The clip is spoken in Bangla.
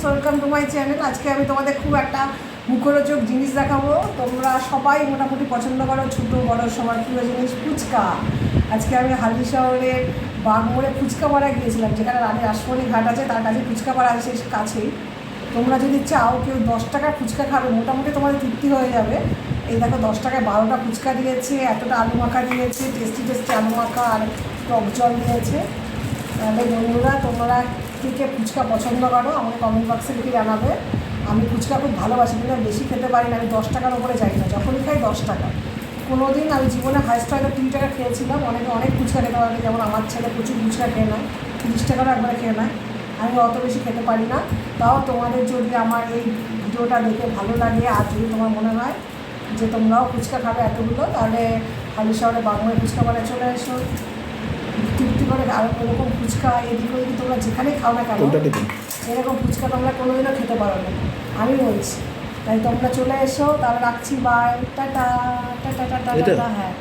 Welcome to my channel. আজকে আমি তোমাদের খুব একটা মুখরোচক জিনিস দেখাবো। তোমরা সবাই মোটামুটি পছন্দ করো, ছোটো বড় সবার প্রিয় জিনিস ফুচকা। আজকে আমি হালি শহরের বাগমোড়ে ফুচকা পাড়া গিয়েছিলাম, যেখানে রানী রাসমণি ঘাট আছে, তার কাছে ফুচকা পাড়া আছে কাছেই। তোমরা যদি চাও কেউ 10 টাকার ফুচকা খাবে, মোটামুটি তোমাদের তৃপ্তি হয়ে যাবে। এই দেখো 10 টাকায় 12টা ফুচকা দিয়েছে, এতটা আলু মাখা দিয়েছে, টেস্টি টেস্টি আলু মাখা আর টক জল দিয়েছে। তাহলে বন্ধুরা, তোমরা কে ফুচকা পছন্দ করো আমাকে কমেন্ট বক্সে লিখে জানাবে। আমি ফুচকা খুব ভালোবাসি, কিন্তু আমি বেশি খেতে পারি না। আমি 10 টাকার উপরে যাই না, যখনই খাই 10 টাকা। কোনো দিন আমি জীবনে হাইস্ট হয়তো 3 টাকা খেয়েছিলাম। অনেক ফুচকা খেতে পারি, যেমন আমার ছেলে প্রচুর ফুচকা খেয়ে নেয়, 30 টাকারও একবারে খেয়ে নেয়। আমি অত বেশি খেতে পারি না। তাও তোমাদের যদি আমার এই ভিডিওটা দেখে ভালো লাগে, আর যদি তোমার মনে হয় যে তোমরাও ফুচকা খাবে এতগুলো, তাহলে হালি শহরে বাগমোড়ে ফুচকা বানায় চলে এসো। তৃপ্তি করে আর এরকম ফুচকা এদিক ওদিকে তোমরা যেখানেই খাও না কেন, এরকম ফুচকা তোমরা কোনোদিনও খেতে পারো না, আমি বলছি। তাই তোমরা চলে এসো। তাহলে রাখছি, bye, tata tata tata tata. হ্যাঁ।